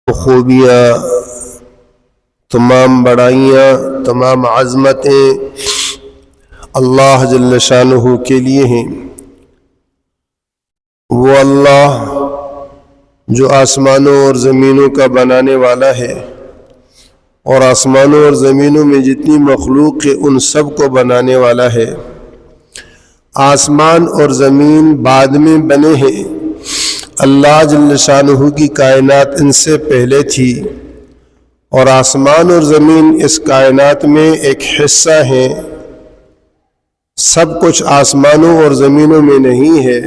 خوبیاں، تمام بڑائیاں، تمام عظمتیں اللہ جل شانہ کے لیے ہیں۔ وہ اللہ جو آسمانوں اور زمینوں کا بنانے والا ہے اور آسمانوں اور زمینوں میں جتنی مخلوق ہے ان سب کو بنانے والا ہے۔ آسمان اور زمین بعد میں بنے ہیں، اللہ جل شانہ کی کائنات ان سے پہلے تھی، اور آسمان اور زمین اس کائنات میں ایک حصہ ہیں۔ سب کچھ آسمانوں اور زمینوں میں نہیں ہے،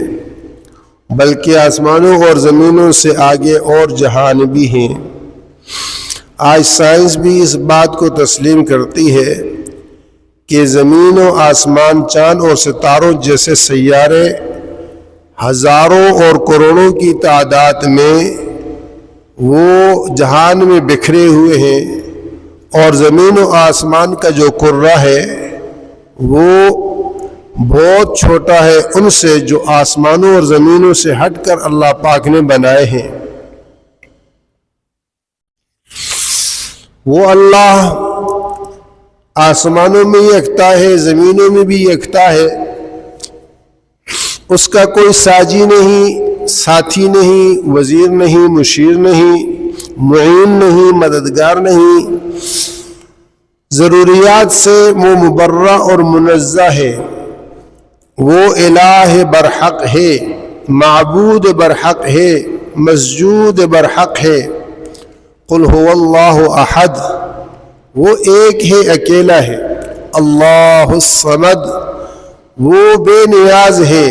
بلکہ آسمانوں اور زمینوں سے آگے اور جہان بھی ہیں۔ آج سائنس بھی اس بات کو تسلیم کرتی ہے کہ زمین و آسمان، چاند اور ستاروں جیسے سیارے ہزاروں اور کروڑوں کی تعداد میں وہ جہان میں بکھرے ہوئے ہیں، اور زمین و آسمان کا جو کرہ ہے وہ بہت چھوٹا ہے ان سے جو آسمانوں اور زمینوں سے ہٹ کر اللہ پاک نے بنائے ہیں۔ وہ اللہ آسمانوں میں یکتا ہے، زمینوں میں بھی یکتا ہے، اس کا کوئی ساجی نہیں، ساتھی نہیں، وزیر نہیں، مشیر نہیں، معین نہیں، مددگار نہیں۔ ضروریات سے وہ مبرہ اور منزہ ہے۔ وہ الہ برحق ہے، معبود برحق ہے، مسجود برحق ہے۔ قل هو اللہ احد، وہ ایک ہے، اکیلا ہے۔ اللہ الصمد، وہ بے نیاز ہے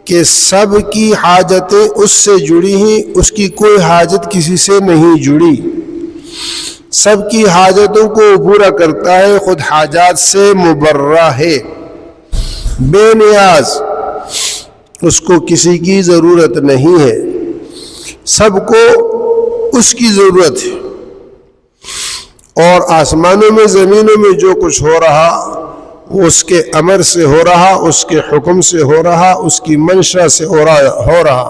کہ سب کی حاجتیں اس سے جڑی ہیں، اس کی کوئی حاجت کسی سے نہیں جڑی۔ سب کی حاجتوں کو پورا کرتا ہے، خود حاجات سے مبرہ ہے، بے نیاز، اس کو کسی کی ضرورت نہیں ہے، سب کو اس کی ضرورت ہے۔ اور آسمانوں میں زمینوں میں جو کچھ ہو رہا وہ اس کے امر سے ہو رہا، اس کے حکم سے ہو رہا، اس کی منشا سے ہو رہا۔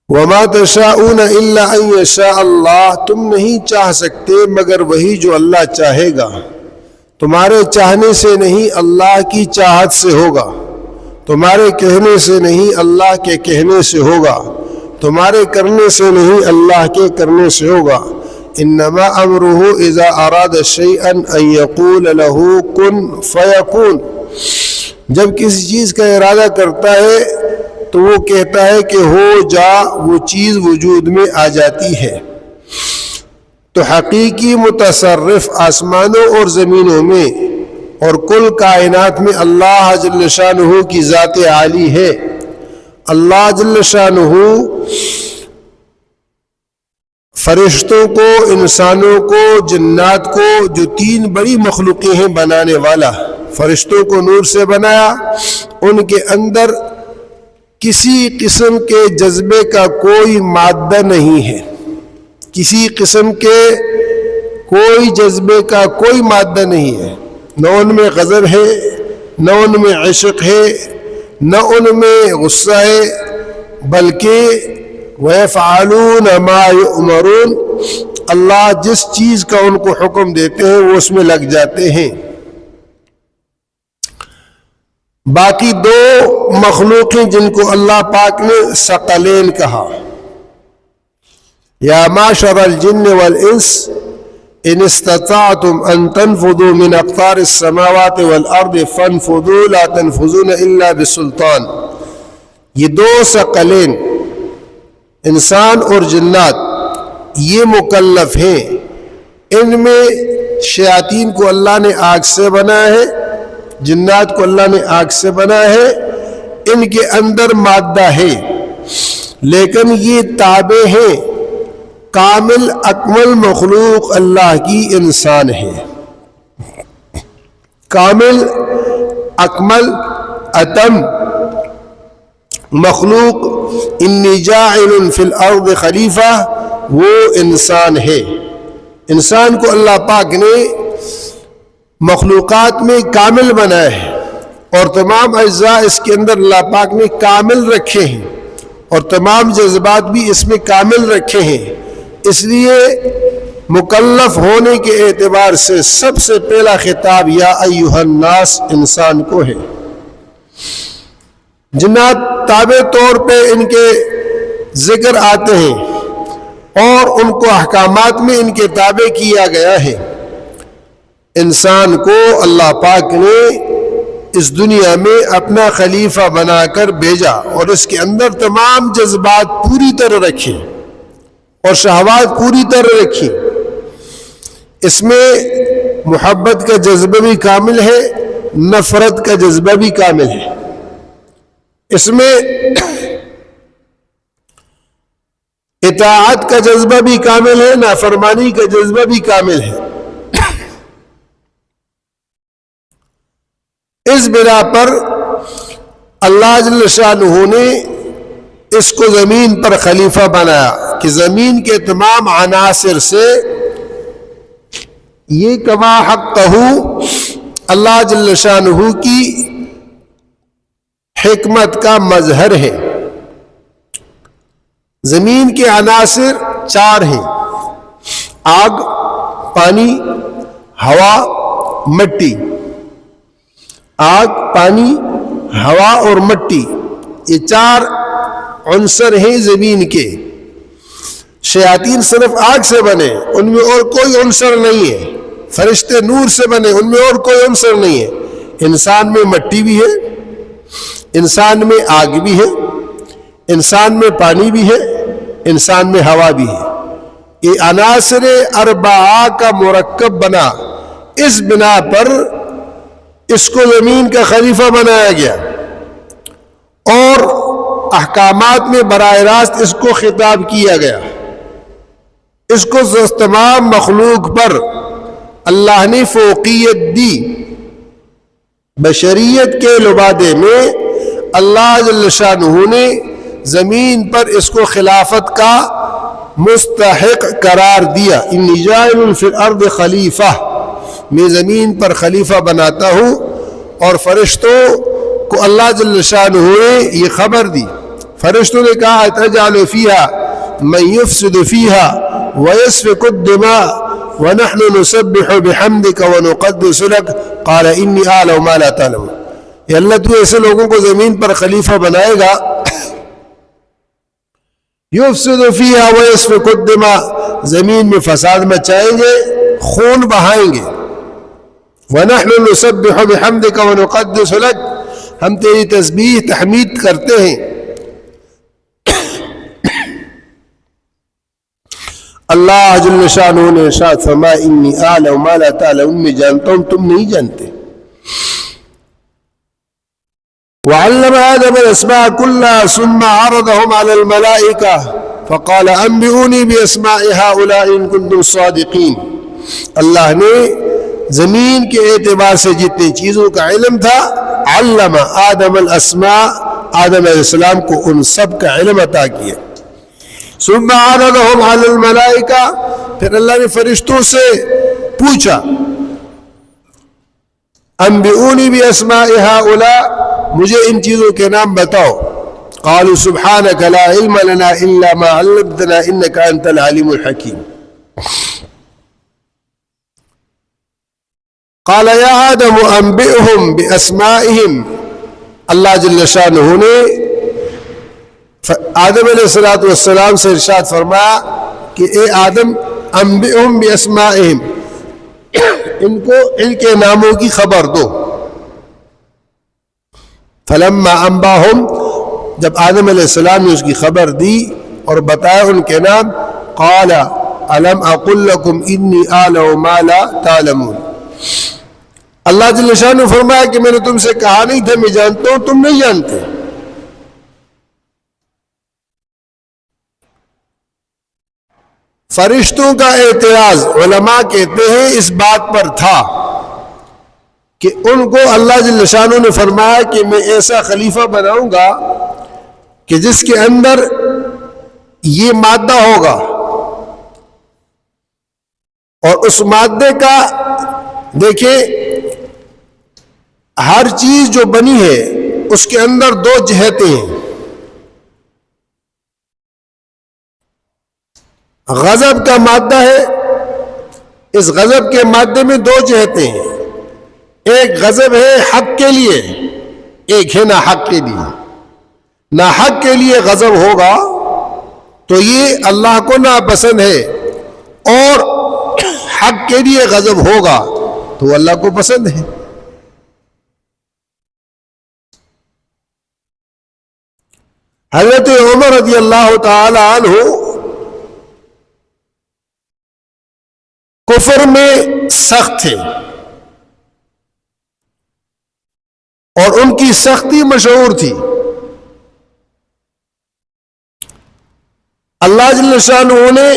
وَمَا تَشَاءُونَ إِلَّا أَن يَشَاءَ اللَّهُ، تم نہیں چاہ سکتے مگر وہی جو اللہ چاہے گا۔ تمہارے چاہنے سے نہیں، اللہ کی چاہت سے ہوگا۔ تمہارے کہنے سے نہیں، اللہ کے کہنے سے ہوگا۔ تمہارے کرنے سے نہیں، اللہ کے کرنے سے ہوگا۔ انما امرہ اذا اراد شیئا ان یقول له کن فیکون، جب کسی چیز کا ارادہ کرتا ہے تو وہ کہتا ہے کہ ہو جا، وہ چیز وجود میں آ جاتی ہے۔ تو حقیقی متصرف آسمانوں اور زمینوں میں اور کل کائنات میں اللہ جل شانہ کی ذات عالی ہے۔ اللہ جل شانہ فرشتوں کو، انسانوں کو، جنات کو، جو تین بڑی مخلوقیں ہیں بنانے والا۔ فرشتوں کو نور سے بنایا، ان کے اندر کسی قسم کے جذبے کا کوئی مادہ نہیں ہے، کسی قسم کے کوئی جذبے کا کوئی مادہ نہیں ہے، نہ ان میں غضب ہے، نہ ان میں عشق ہے، نہ ان میں غصہ ہے، بلکہ وَيَفْعَلُونَ مَا يُؤْمَرُونَ، اللہ جس چیز کا ان کو حکم دیتے ہیں وہ اس میں لگ جاتے ہیں۔ باقی دو مخلوقیں جن کو اللہ پاک نے ثقلین کہا، یا معشر الجن والانس ان استطعتم ان تنفذوا من اقطار السماوات والارض فانفذوا لا تنفذون الا بسلطان۔ یہ دو ثقلین انسان اور جنات یہ مکلف ہیں۔ ان میں شیاطین کو اللہ نے آگ سے بنایا ہے، جنات کو اللہ نے آگ سے بنایا ہے، ان کے اندر مادہ ہے، لیکن یہ تابع ہیں۔ کامل اکمل مخلوق اللہ کی انسان ہے، کامل اکمل اتم مخلوق انی جاعل فی الارض خلیفہ وہ انسان ہے۔ انسان کو اللہ پاک نے مخلوقات میں کامل بنایا ہے، اور تمام اجزاء اس کے اندر اللہ پاک نے کامل رکھے ہیں، اور تمام جذبات بھی اس میں کامل رکھے ہیں، اس لیے مکلف ہونے کے اعتبار سے سب سے پہلا خطاب یا ایھا الناس انسان کو ہے۔ جنات تابع طور پہ ان کے ذکر آتے ہیں اور ان کو احکامات میں ان کے تابع کیا گیا ہے۔ انسان کو اللہ پاک نے اس دنیا میں اپنا خلیفہ بنا کر بھیجا اور اس کے اندر تمام جذبات پوری طرح رکھے اور شہوات پوری طرح رکھی۔ اس میں محبت کا جذبہ بھی کامل ہے، نفرت کا جذبہ بھی کامل ہے، اس میں اطاعت کا جذبہ بھی کامل ہے، نافرمانی کا جذبہ بھی کامل ہے۔ اس بنا پر اللہ جل شانہ نے اس کو زمین پر خلیفہ بنایا کہ زمین کے تمام عناصر سے یہ کما حقہ اللہ جل شانہ کی حکمت کا مظہر ہے۔ زمین کے عناصر 4 ہیں: آگ، پانی، ہوا، مٹی۔ آگ، پانی، ہوا اور مٹی، یہ 4 عنصر ہیں زمین کے۔ شیاطین صرف آگ سے بنے، ان میں اور کوئی عنصر نہیں ہے۔ فرشتے نور سے بنے، ان میں اور کوئی عنصر نہیں ہے۔ انسان میں مٹی بھی ہے، انسان میں آگ بھی ہے، انسان میں پانی بھی ہے، انسان میں ہوا بھی ہے۔ یہ عناصر اربعہ کا مرکب بنا، اس بنا پر اس کو زمین کا خلیفہ بنایا گیا اور احکامات میں براہ راست اس کو خطاب کیا گیا۔ اس کو تمام مخلوق پر اللہ نے فوقیت دی۔ بشریت کے لبادے میں اللہ جل شانہ نے زمین پر اس کو خلافت کا مستحق قرار دیا۔ انی جاعل فی الارض خلیفہ، میں زمین پر خلیفہ بناتا ہوں۔ اور فرشتوں کو اللہ جل شانہ نے یہ خبر دی۔ فرشتوں نے کہا اتجعل فیہا من یفسد فیہا ویسفک الدماء ونحن نسبح بحمدک ونقدس لک قال انی اعلم ما لا تعلمون۔ کہ اللہ تو ایسے لوگوں کو زمین پر خلیفہ بنائے گا یفسد فیہا ویسفک الدماء، زمین میں فساد مچائیں گے، خون بہائیں گے۔ وَنَحْنُ نُسَبِّحُ بِحَمْدِكَ وَنُقَدِّسُ لَكَ، ہم تیری تسبیح تحمید کرتے ہیں۔ اللہ جل شانہ نے ارشاد فرمایا انی اعلم ما لا تعلمون، میں جانتا ہوں تم نہیں جانتے۔ وعلم آدم الأسماء كلها ثم عرضهم على الملائكة فقال أنبئوني بأسماء هؤلاء إن كنتم صادقين۔ اللہ نے زمین کے اعتبار سے جتنی چیزوں کا علم تھا، علم آدم الاسماء، آدم علیہ السلام کو ان سب کا علم عطا کیا۔ ثم عرضهم على الملائکہ، پھر اللہ نے فرشتوں سے پوچھا انبئونی باسماء هؤلاء، مجھے ان چیزوں کے نام بتاؤ۔ قالوا سبحانك لا علم لنا الا ما علمتنا انك انت العليم الحكيم۔ قال یا آدم انبئهم باسمائهم، اللہ جل شانہ نے آدم علیہ السلام سے ارشاد فرمایا کہ اے آدم انبئهم باسمائهم، ان کو ان کے ناموں کی خبر دو۔ فلما انباهم، جب آدم علیہ السلام نے اس کی خبر دی اور بتایا ان کے نام، قال الم اقل لكم انی اعلم ما لا تعلمون، اللہ جل شانہ نے فرمایا کہ میں نے تم سے کہا نہیں تھا میں جانتا ہوں تم نہیں جانتے۔ فرشتوں کا اعتراض علماء کہتے ہیں اس بات پر تھا کہ ان کو اللہ جل شانہ نے فرمایا کہ میں ایسا خلیفہ بناؤں گا کہ جس کے اندر یہ مادہ ہوگا اور اس مادے کا دیکھیں ہر چیز جو بنی ہے اس کے اندر 2 جہتیں ہیں۔ غضب کا مادہ ہے، اس غضب کے مادے میں دو جہتیں ہیں، ایک غضب ہے حق کے لیے، ایک ہے ناحق کے لیے۔ ناحق کے لیے غضب ہوگا تو یہ اللہ کو ناپسند ہے، اور حق کے لیے غضب ہوگا تو اللہ کو پسند ہے۔ حضرت عمر رضی اللہ تعالی عنہ کفر میں سخت تھے، اور ان کی سختی مشہور تھی۔ اللہ جل شانہ نے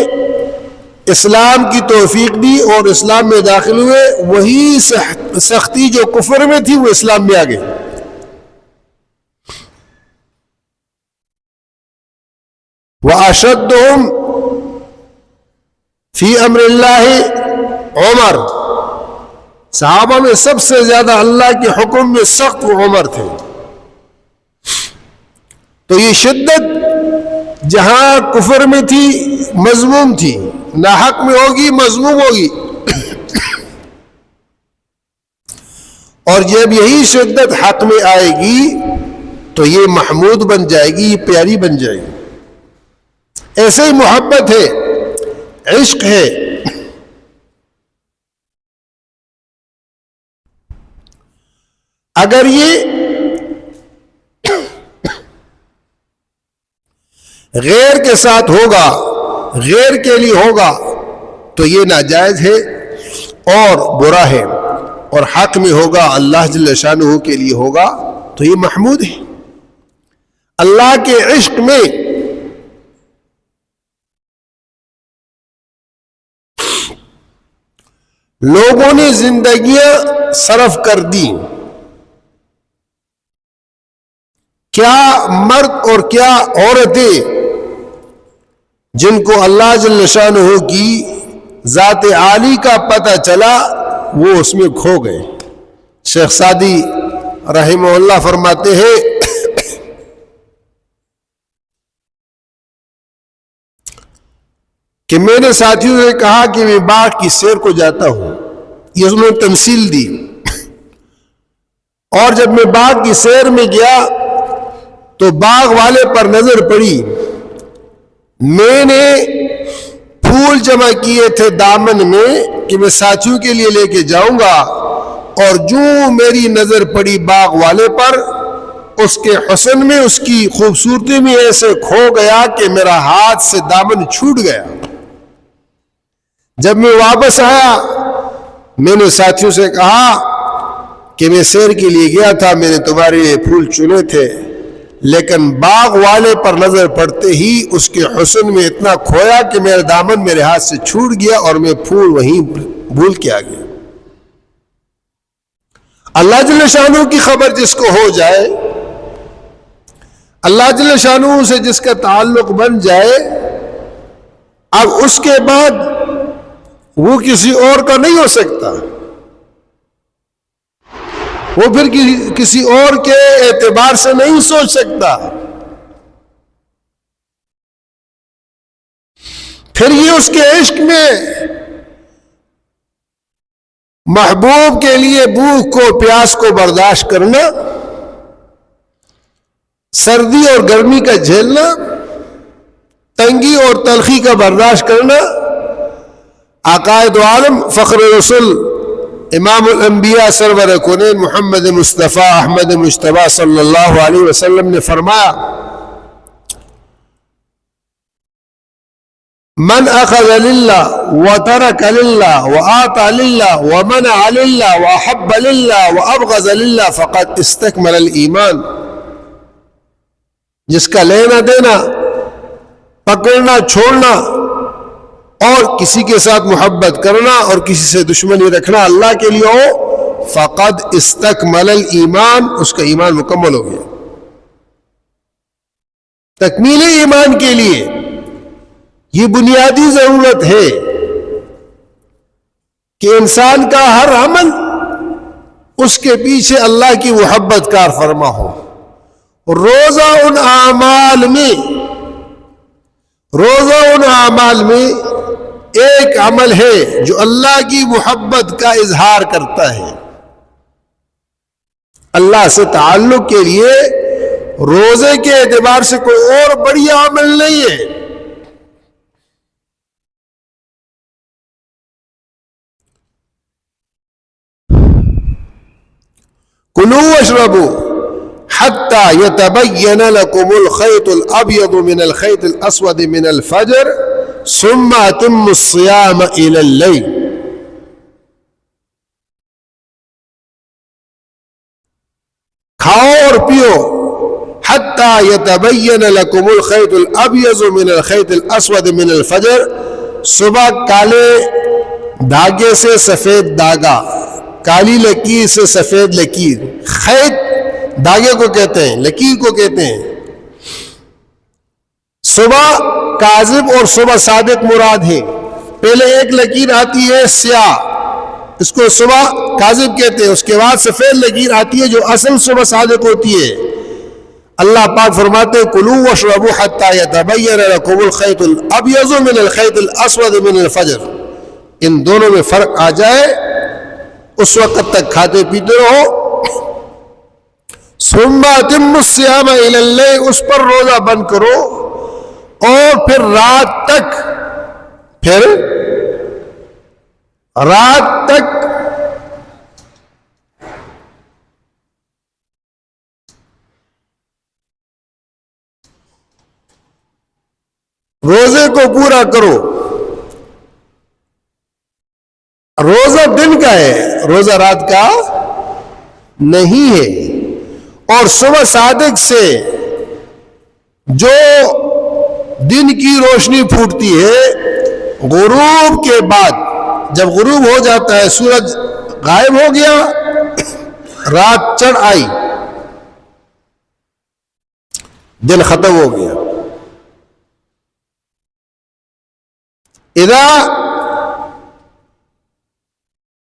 اسلام کی توفیق دی اور اسلام میں داخل ہوئے، وہی سختی جو کفر میں تھی وہ اسلام میں آ گئی۔ وَأَشَدُّهُمْ فِي أَمْرِ اللَّهِ عمر، صحابہ میں سب سے زیادہ اللہ کے حکم میں سخت وہ عمر تھے۔ تو یہ شدت جہاں کفر میں تھی مذموم تھی، ناحق میں ہوگی مذموم ہوگی، اور جب یہی شدت حق میں آئے گی تو یہ محمود بن جائے گی، یہ پیاری بن جائے گی۔ ایسے ہی محبت ہے، عشق ہے۔ اگر یہ غیر کے ساتھ ہوگا، غیر کے لیے ہوگا تو یہ ناجائز ہے اور برا ہے، اور حق میں ہوگا اللہ جل شانہ کے لیے ہوگا تو یہ محمود ہے۔ اللہ کے عشق میں لوگوں نے زندگیاں صرف کر دی، کیا مرد اور کیا عورتیں جن کو اللہ جل شانہ کی ذات عالی کا پتہ چلا وہ اس میں کھو گئے۔ شیخ سعدی رحمہ اللہ فرماتے ہیں کہ میں نے ساتھیوں سے کہا کہ میں باغ کی سیر کو جاتا ہوں، یہ اس نے تمثیل دی، اور جب میں باغ کی سیر میں گیا تو باغ والے پر نظر پڑی، میں نے پھول جمع کیے تھے دامن میں کہ میں ساتھیوں کے لیے لے کے جاؤں گا، اور جو میری نظر پڑی باغ والے پر، اس کے حسن میں، اس کی خوبصورتی میں ایسے کھو گیا کہ میرا ہاتھ سے دامن چھوٹ گیا۔ جب میں واپس آیا میں نے ساتھیوں سے کہا کہ میں سیر کے لیے گیا تھا، میں نے تمہارے لیے پھول چنے تھے، لیکن باغ والے پر نظر پڑتے ہی اس کے حسن میں اتنا کھویا کہ میرا دامن میرے ہاتھ سے چھوٹ گیا اور میں پھول وہیں بھول کے آ گیا۔ اللہ جل شانہ کی خبر جس کو ہو جائے، اللہ جل شانہ سے جس کا تعلق بن جائے، اب اس کے بعد وہ کسی اور کا نہیں ہو سکتا، وہ پھر کسی اور کے اعتبار سے نہیں سوچ سکتا، پھر یہ اس کے عشق میں محبوب کے لیے بھوک کو، پیاس کو برداشت کرنا، سردی اور گرمی کا جھیلنا، تنگی اور تلخی کا برداشت کرنا، عقائد عالم فخر رسول امام الانبیاء سرور کونین محمد مصطفیٰ احمد مجتبیٰ صلی اللہ علیہ وسلم نے فرمایا، من اخذ للہ وترک للہ وآتى للہ ومنع للہ وأحب للہ وأبغض للہ فقد استکمل الایمان۔ جس کا لینا دینا، پکڑنا چھوڑنا، اور کسی کے ساتھ محبت کرنا اور کسی سے دشمنی رکھنا اللہ کے لیے ہو، فقد استکمل الایمان، اس کا ایمان مکمل ہو گیا۔ تکمیل ایمان کے لیے یہ بنیادی ضرورت ہے کہ انسان کا ہر عمل اس کے پیچھے اللہ کی محبت کار فرما ہو۔ روزہ ان اعمال میں ایک عمل ہے جو اللہ کی محبت کا اظہار کرتا ہے. اللہ سے تعلق کے لیے روزے کے اعتبار سے کوئی اور بڑی عمل نہیں ہے. کلوا واشربوا حتى يتبين لكم الخيط الأبيض من الخيط الأسود من الفجر ثم أتموا الصيام إلى الليل. کھاؤ اور پیو حتى يتبين لكم الخيط الأبيض من الخيط الأسود من الفجر، صبح کالے دھاگے سے سفید دھاگا، کالی لکیر سے سفید لکیر. خیط دھاگے کو کہتے ہیں، لکیر کو کہتے ہیں. صبح کاذب اور صبح صادق مراد ہے. پہلے ایک لکیر آتی ہے سیاہ، اس کو صبح کاذب کہتے ہیں، اس کے بعد سفید لکیر آتی ہے جو اصل صبح صادق ہوتی ہے. اللہ پاک فرماتے ہیں کلوا واشربوا حتی یتبین لکم الخیط الابیض من الخیط الاسود من الفجر. ان دونوں میں فرق آ جائے اس وقت تک کھاتے پیتے رہو. ثم اتموا الصیام الی اللیل، اس پر روزہ بند کرو اور پھر رات تک روزے کو پورا کرو. روزہ دن کا ہے، روزہ رات کا نہیں ہے. اور صبح صادق سے جو دن کی روشنی پھوٹتی ہے، غروب کے بعد جب غروب ہو جاتا ہے، سورج غائب ہو گیا، رات چڑھ آئی، دن ختم ہو گیا. اذا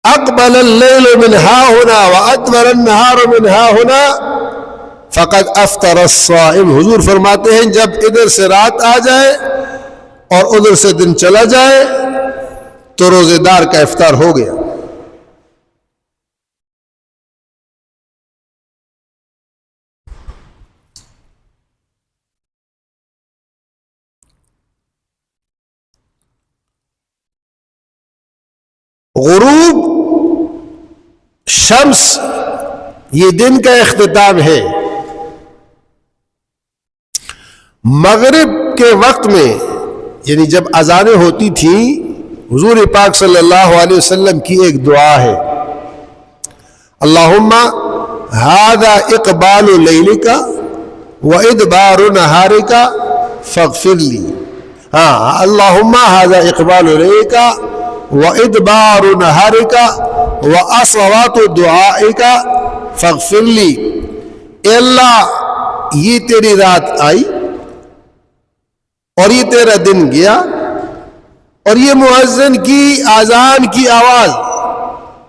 اقبل اللیل من ہا ہونا وادبر النہار من ہا ہونا فقد افطر الصائم. حضور فرماتے ہیں جب ادھر سے رات آ جائے اور ادھر سے دن چلا جائے تو روزے دار کا افطار ہو گیا. غروب شمس یہ دن کا اختتام ہے. مغرب کے وقت میں یعنی جب اذانیں ہوتی تھیں، حضور پاک صلی اللہ علیہ وسلم کی ایک دعا ہے، اللہم ھذا اقبال لیلک وادبار نہارک فاغفر لی. ہاں، اللہم ھذا اقبال لیلک وادبار نہارک واصوات دعائک فاغفر لی. اے اللہ، یہ تیری رات آئی اور یہ تیرا دن گیا اور یہ مؤذن کی اذان کی آواز،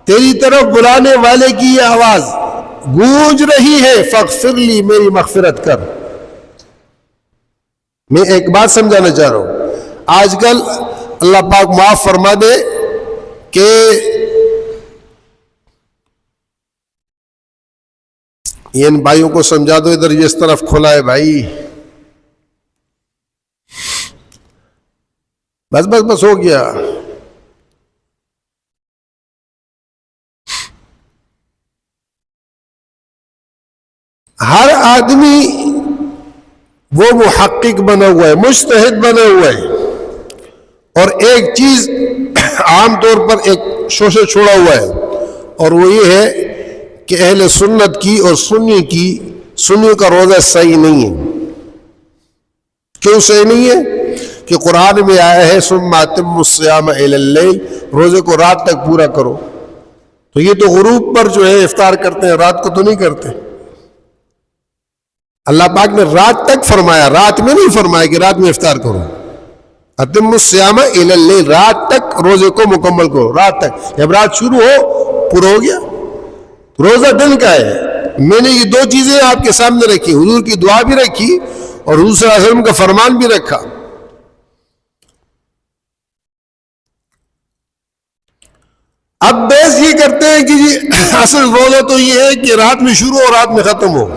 تیری طرف بلانے والے کی یہ آواز گونج رہی ہے، فاغفر لی، میری مغفرت کر. میں ایک بات سمجھانا چاہ رہا ہوں. آج کل اللہ پاک معاف فرما دے کہ ان بھائیوں کو سمجھا دو، ادھر یہ اس طرف کھلا ہے بھائی، بس ہو گیا. ہر آدمی وہ محقق بنا ہوا ہے، مجتہد بنا ہوا ہے، اور ایک چیز عام طور پر ایک شوشے چھوڑا ہوا ہے، اور وہ یہ ہے کہ اہل سنت کی اور سنی کا روزہ صحیح نہیں ہے. کیوں صحیح نہیں ہے؟ کہ قرآن میں آیا ہے ثم اتموا الصیام الی اللیل، روزے کو رات تک پورا کرو. تو یہ تو غروب پر جو ہے افطار کرتے ہیں، رات کو تو نہیں کرتے. اللہ پاک نے رات تک فرمایا، رات میں نہیں فرمایا کہ رات میں افطار کرو. اتموا الصیام الی اللیل، رات تک روزے کو مکمل کرو، رات تک. جب رات شروع ہو پورا ہو گیا. روزہ دن کا ہے. میں نے یہ دو چیزیں آپ کے سامنے رکھی، حضور کی دعا بھی رکھی اور حضور صلی اللہ علیہ وسلم کا فرمان بھی رکھا. اب بیس یہ کرتے ہیں کہ جی اصل روزہ تو یہ ہے کہ رات میں شروع اور رات میں ختم ہو.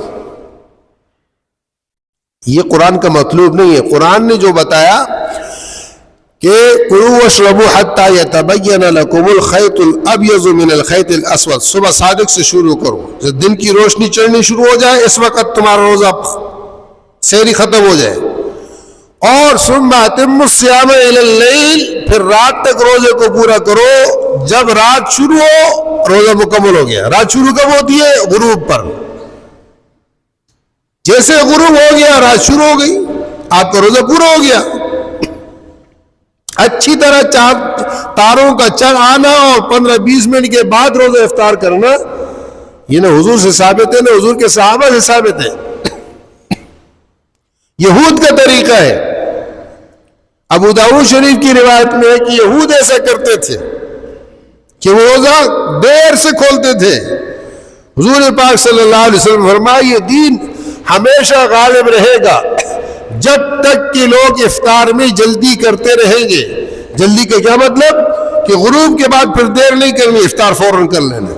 یہ قرآن کا مطلوب نہیں ہے. قرآن نے جو بتایا کہ کلوا واشربوا حتی یتبین لکم الخیط الابیض من الخیط الاسود، صبح صادق سے شروع کرو، جب دن کی روشنی چڑھنی شروع ہو جائے اس وقت تمہارا روزہ سحری ختم ہو جائے. اور ثم اتموا الصیام الی اللیل، پھر رات تک روزے کو پورا کرو. جب رات شروع ہو روزہ مکمل ہو گیا. رات شروع کب ہوتی ہے؟ غروب پر. جیسے غروب ہو گیا رات شروع ہو گئی، آپ کا روزہ پورا ہو گیا. اچھی طرح تاروں کا چڑھ آنا اور 15-20 منٹ کے بعد روزہ افطار کرنا، یہ نہ حضور سے ثابت ہے نہ حضور کے صحابہ سے ثابت ہے. یہود کا طریقہ ہے. ابو داؤد شریف کی روایت میں ہے کہ یہود ایسا کرتے تھے کہ وہ روزہ دیر سے کھولتے تھے. حضور پاک صلی اللہ علیہ وسلم فرمایا یہ دین ہمیشہ غالب رہے گا جب تک کہ لوگ افطار میں جلدی کرتے رہیں گے. جلدی کا کیا مطلب؟ کہ غروب کے بعد پھر دیر نہیں کرنی، افطار فوراً کر لینا.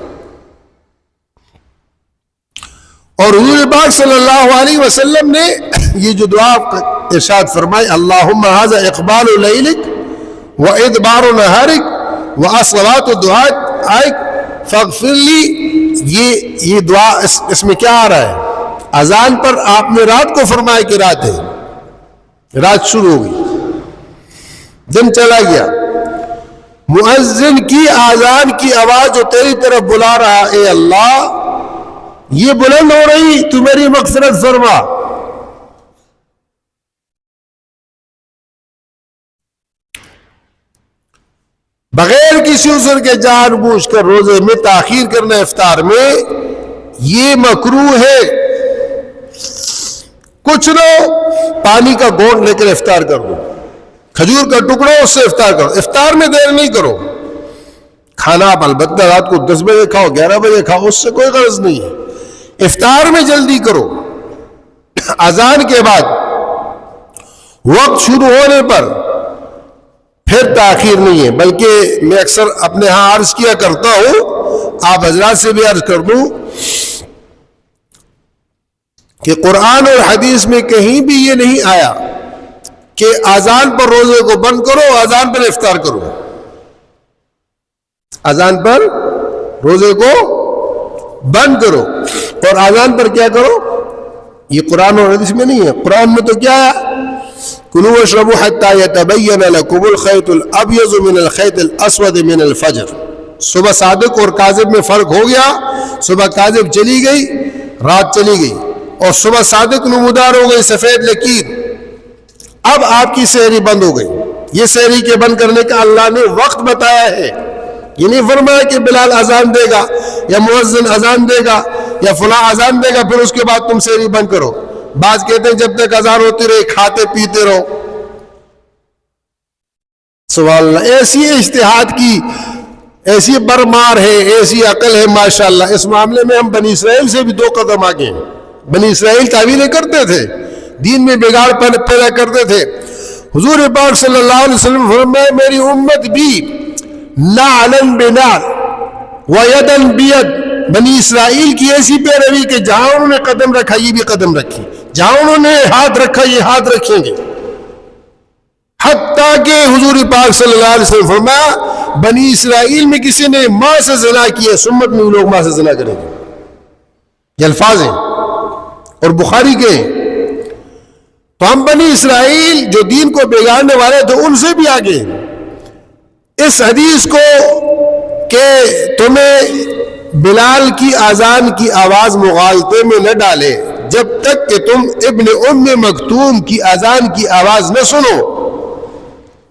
اور حضور پاک صلی اللہ علیہ وسلم نے یہ جو دعا ارشاد فرمائی، اللہم ھذا اقبال لیلک و ادبار نہارک و اصلات دعائک فاغفر لی، یہ دعا اس میں کیا آ رہا ہے؟ اذان پر آپ نے رات کو فرمایا کہ رات ہے، رات شروع ہو گئی، دن چلا گیا. مؤذن کی آذان کی آواز جو تیری طرف بلا رہا، اے اللہ یہ بلند ہو رہی، تو میری مغفرت فرما. بغیر کسی عذر کے جان بوجھ کر روزے میں تاخیر کرنا افطار میں یہ مکروہ ہے. کچھ لو پانی کا گھونٹ لے کر افطار کر دو، کھجور کا ٹکڑا اس سے افطار کرو. افطار میں دیر نہیں کرو. کھانا آپ البتہ رات کو 10 بجے کھاؤ، 11 بجے کھاؤ، اس سے کوئی غرض نہیں ہے. افطار میں جلدی کرو. اذان کے بعد وقت شروع ہونے پر پھر تاخیر نہیں ہے. بلکہ میں اکثر اپنے ہاں عرض کیا کرتا ہوں، آپ حضرات سے بھی عرض کر دوں کہ قرآن اور حدیث میں کہیں بھی یہ نہیں آیا کہ اذان پر روزے کو بند کرو، اذان پر افطار کرو. اذان پر روزے کو بند کرو اور اذان پر کیا کرو، یہ قرآن اور حدیث میں نہیں ہے. قرآن میں تو کیا ہے؟ کلوا واشربوا حتی یتبین لکم الخیط الابیض من الخیط الاسود من الفجر. صبح صادق اور کاذب میں فرق ہو گیا. صبح کاذب چلی گئی، رات چلی گئی، اور صبح صادق نمودار ہو گئی سفید لکیر. اب آپ کی سحری بند ہو گئی. یہ سحری کے بند کرنے کا اللہ نے وقت بتایا ہے. یہ نہیں فرمایا کہ بلال اذان دے گا یا مؤذن اذان دے گا یا فلاں اذان دے گا پھر اس کے بعد تم سحری بند کرو. بعض کہتے ہیں جب تک اذان ہوتی رہے کھاتے پیتے رہو. سبحان اللہ. ایسی اجتہاد کی ایسی برمار ہے، ایسی عقل ہے ماشاءاللہ. اس معاملے میں ہم بنی اسرائیل سے بھی 2 قدم آگے ہیں. بنی اسرائیل تعویلیں کرتے تھے، دین میں بگاڑ پیدا کرتے تھے. حضور پاک صلی اللہ علیہ وسلم فرمایا میری امت بھی نعلاً بنعل ویداً بید، بنی اسرائیل کی ایسی پیروی کہ جہاں انہوں نے قدم رکھا یہ بھی قدم رکھی، جہاں انہوں نے ہاتھ رکھا یہ ہاتھ رکھیں گے. حتیٰ کہ حضور پاک صلی اللہ علیہ وسلم فرمایا بنی اسرائیل میں کسی نے ماں سے زنا کیا، سمت میں لوگ ماں سے زنا کریں گے. یہ الفاظ ہیں اور بخاری کے ہیں. تو ہم بنی اسرائیل جو دین کو بگاڑنے والے تھے ان سے بھی آگے. اس حدیث کو کہ تمہیں بلال کی اذان کی آواز مغالطے میں نہ ڈالے جب تک کہ تم ابن ام مکتوم کی اذان کی آواز نہ سنو.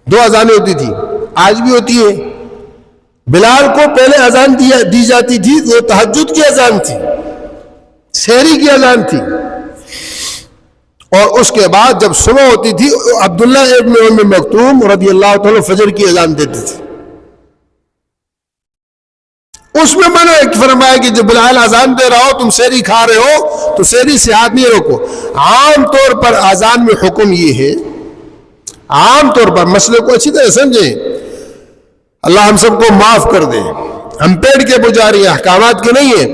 2 اذانیں ہوتی تھی، آج بھی ہوتی ہے. بلال کو پہلے اذان دی جاتی تھی، وہ تہجد کی اذان تھی، سحری کی اذان تھی، اور اس کے بعد جب صبح ہوتی تھی عبداللہ ابن ام مکتوم رضی اللہ تعالی فجر کی اذان دیتے تھے. اس میں میں نے فرمایا کہ جب بلال اذان دے رہا ہو تم سحری کھا رہے ہو تو سحری سے ہاتھ نہیں روکو. عام طور پر اذان میں حکم یہ ہے، عام طور پر مسئلے کو اچھی طرح سمجھیں، اللہ ہم سب کو معاف کر دے. ہم پیڑ کے پجاری ہیں، احکامات کے نہیں ہیں۔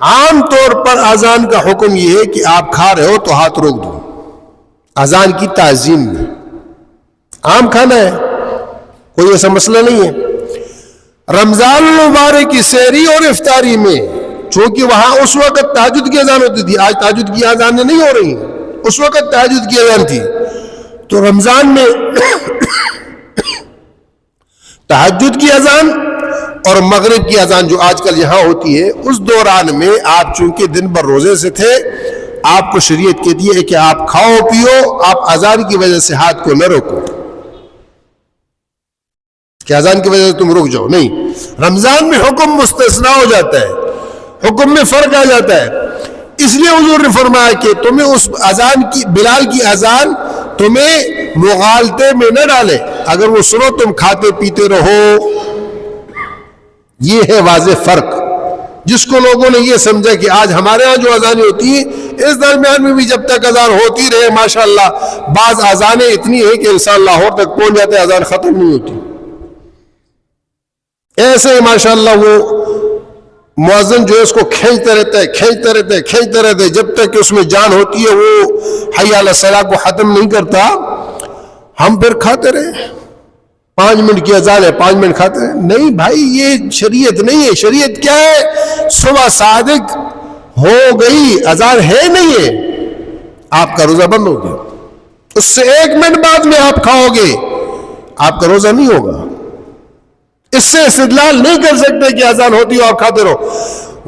عام طور پر اذان کا حکم یہ ہے کہ آپ کھا رہے ہو تو ہاتھ روک دو، اذان کی تعظیم میں۔ عام کھانا ہے، کوئی ایسا مسئلہ نہیں ہے۔ رمضان المبارک کی سحری اور افطاری میں چونکہ وہاں اس وقت تہجد کی اذان ہوتی تھی، آج تہجد کی اذانیں نہیں ہو رہی ہیں، اس وقت تہجد کی اذان تھی، تو رمضان میں تہجد کی اذان اور مغرب کی اذان جو آج کل یہاں ہوتی ہے، اس دوران میں آپ چونکہ دن بھر روزے سے تھے، آپ کو شریعت کہتی ہے کہ آپ کھاؤ پیو، آپ اذان کی وجہ سے ہاتھ کو نہ روکو کہ اذان کی وجہ سے تم رک جاؤ، نہیں۔ رمضان میں حکم مستثنا ہو جاتا ہے، حکم میں فرق آ جاتا ہے۔ اس لیے حضور نے فرمایا کہ تمہیں اس اذان کی، بلال کی اذان تمہیں مغالطے میں نہ ڈالے، اگر وہ سنو تم کھاتے پیتے رہو۔ یہ ہے واضح فرق، جس کو لوگوں نے یہ سمجھا کہ آج ہمارے ہاں جو اذانیں ہوتی ہیں، اس درمیان میں بھی جب تک اذان ہوتی رہے، ماشاءاللہ بعض اذانیں اتنی ہیں کہ انسان لاہور تک پہنچ جاتے ہیں، اذان ختم نہیں ہوتی۔ ایسے ہی ماشاءاللہ وہ مؤذن جو ہے اس کو کھینچتے رہتے جب تک کہ اس میں جان ہوتی ہے، وہ حی علی الصلاۃ کو ختم نہیں کرتا، ہم پھر کھاتے رہے۔ 5 منٹ کی اذان ہے، 5 منٹ کھاتے ہیں، نہیں بھائی، یہ شریعت نہیں ہے۔ شریعت کیا ہے؟ صبح صادق ہو گئی، اذان ہے نہیں ہے، آپ کا روزہ بند ہو گیا، اس سے 1 منٹ بعد میں آپ کھاؤ گے، آپ کا روزہ نہیں ہوگا۔ اس سے استدلال نہیں کر سکتے کہ اذان ہوتی ہو آپ کھاتے رہو۔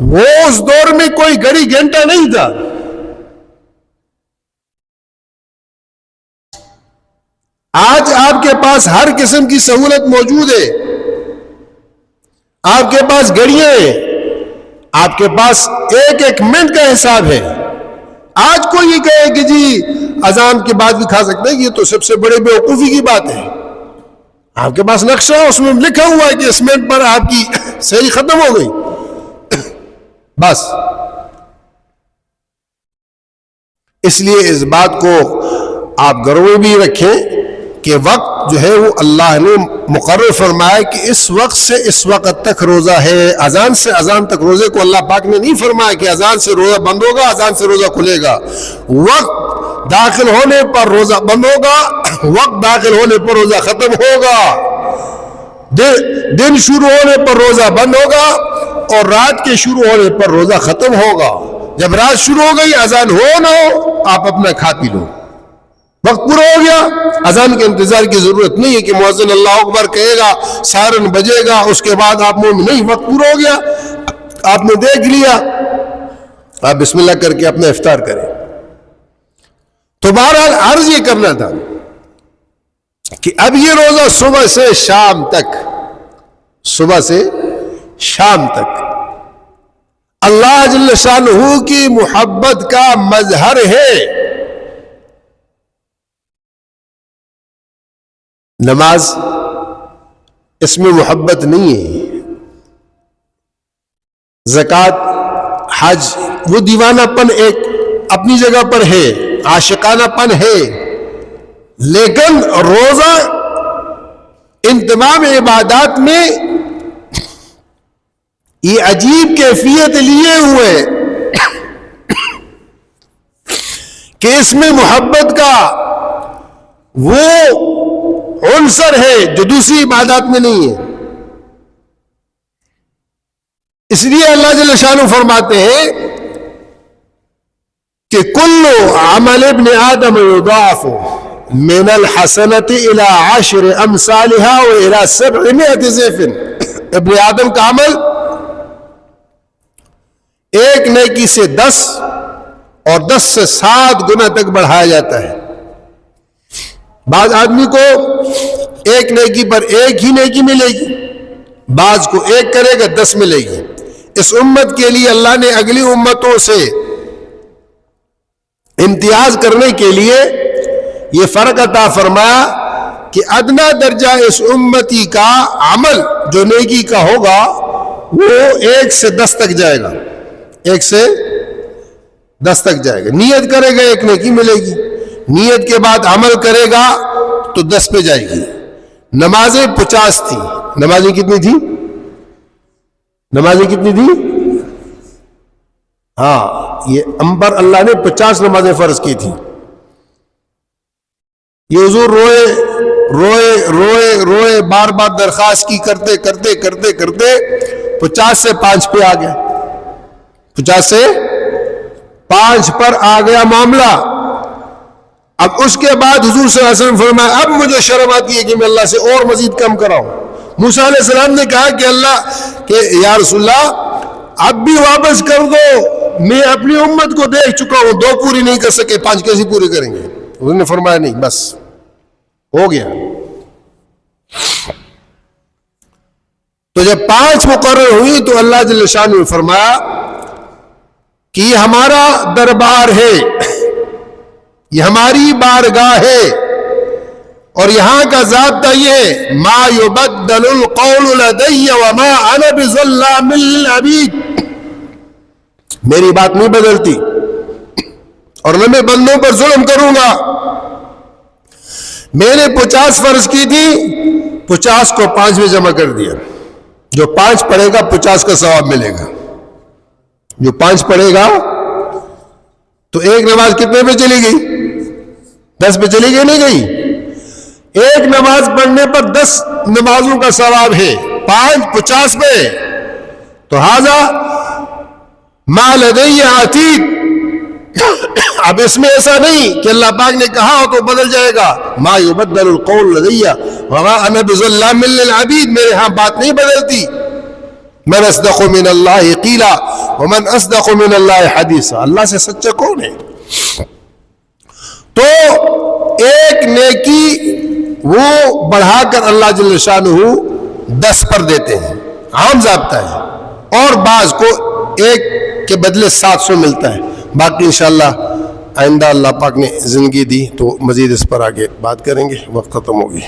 وہ اس دور میں کوئی گھڑی گھنٹہ نہیں تھا، آج آپ کے پاس ہر قسم کی سہولت موجود ہے، آپ کے پاس گھڑیاں ہیں، آپ کے پاس ایک منٹ کا حساب ہے۔ آج کوئی یہ کہے کہ جی اذان کے بعد بھی کھا سکتے ہیں، یہ تو سب سے بڑے بیوقوفی کی بات ہے۔ آپ کے پاس نقشہ، اس میں لکھا ہوا ہے کہ اس منٹ پر آپ کی سحری ختم ہو گئی، بس۔ اس لیے اس بات کو آپ گھروں میں بھی رکھیں کہ وقت جو ہے وہ اللہ نے مقرر فرمایا کہ اس وقت سے اس وقت تک روزہ ہے، اذان سے اذان تک روزے کو اللہ پاک نے نہیں فرمایا کہ اذان سے روزہ بند ہوگا، اذان سے روزہ کھلے گا۔ وقت داخل ہونے پر روزہ بند ہوگا، وقت داخل ہونے پر روزہ ختم ہوگا، دن شروع ہونے پر روزہ بند ہوگا اور رات کے شروع ہونے پر روزہ ختم ہوگا۔ جب رات شروع ہو گئی، اذان ہو نہ ہو، آپ اپنا کھا پی لو، وقت پورا ہو گیا۔ اذان کے انتظار کی ضرورت نہیں ہے کہ مؤذن اللہ اکبر کہے گا، سائرن بجے گا، اس کے بعد آپ مومن، نہیں، وقت پورا ہو گیا، آپ نے دیکھ لیا، آپ بسم اللہ کر کے اپنا افطار کریں۔ تو بہرحال عرض یہ کرنا تھا کہ اب یہ روزہ صبح سے شام تک، صبح سے شام تک اللہ جل شانہ کی محبت کا مظہر ہے۔ نماز اس میں محبت نہیں ہے، زکوٰۃ، حج، وہ دیوانہ پن ایک اپنی جگہ پر ہے، عاشقانہ پن ہے، لیکن روزہ ان تمام عبادات میں یہ عجیب کیفیت لیے ہوئے کہ اس میں محبت کا وہ عنصر ہے جو دوسری عبادات میں نہیں ہے۔ اس لیے اللہ جل شانہ فرماتے ہیں کہ کل عمل ابن آدم یضاعف من الحسنۃ الی 10 امثالها والى 700 ضعف۔ ابن آدم کا عمل ایک نیکی سے 10 اور 10 سے 7 گنا تک بڑھایا جاتا ہے۔ بعض آدمی کو ایک نیکی پر ایک ہی نیکی ملے گی، بعض کو ایک کرے گا 10 ملے گی۔ اس امت کے لیے اللہ نے اگلی امتوں سے امتیاز کرنے کے لیے یہ فرق عطا فرمایا کہ ادنا درجہ اس امتی کا عمل جو نیکی کا ہوگا وہ 1 سے 10 تک جائے گا، 1 سے 10 تک جائے گا۔ نیت کرے گا 1 نیکی ملے گی، نیت کے بعد عمل کرے گا تو 10 پہ جائے گی۔ نمازیں 50 تھی، نمازیں کتنی تھی؟ نمازیں کتنی تھی؟ ہاں، یہ انبر اللہ نے 50 نمازیں فرض کی تھی. یہ حضور روئے روئے روئے روئے، بار بار درخواست کی، کرتے کرتے کرتے کرتے 50 سے 5 پہ آ گیا. 50 سے 5 پر آ گیا معاملہ. اب اس کے بعد حضور صلی اللہ علیہ وسلم فرمایا اب مجھے شرم آتی ہے کہ میں اللہ سے اور مزید کم کراؤں. موسیٰ علیہ السلام نے کہا کہ اللہ کہ یا رسول اللہ اب بھی واپس کر دو، میں اپنی امت کو دیکھ چکا ہوں، 2 پوری نہیں کر سکے، 5 کیسے پوری کریں گے؟ انہوں نے فرمایا نہیں، بس ہو گیا. تو جب 5 مقرر ہوئی تو اللہ جل شانہ نے فرمایا کہ یہ ہمارا دربار ہے، یہ ہماری بارگاہ ہے، اور یہاں کا ضابطہ یہ ہے ما یبدل القول لدی وما انا بظلام للعبید، میری بات نہیں بدلتی اور نہ میں بندوں پر ظلم کروں گا. میں نے 50 فرض کی تھی، 50 کو 5 میں جمع کر دیا. جو 5 پڑھے گا 50 کا ثواب ملے گا. جو 5 پڑھے گا تو ایک نماز کتنے پہ چلی گئی؟ 10 پہ چلی گئی نہیں گئی؟ ایک نماز پڑھنے پر 10 نمازوں کا ثواب ہے، 5 50 پہ. تو ھذا ما لدی عتید. اب اس میں ایسا نہیں کہ اللہ پاک نے کہا ہو تو بدل جائے گا. ما یبدل القول لدی وما انا بظلام للعبید، میرے ہاں بات نہیں بدلتی. من اصدق من اللہ قیلا ومن اصدق من اللہ حدیثا، اللہ سے سچا کون ہے؟ تو ایک نیکی وہ بڑھا کر اللہ جل شانہ 10 پر دیتے ہیں، عام ضابطہ ہے، اور بعض کو 1 کے بدلے 700 ملتا ہے. باقی انشاءاللہ آئندہ اللہ پاک نے زندگی دی تو مزید اس پر آگے بات کریں گے. وقت ختم ہو گئی.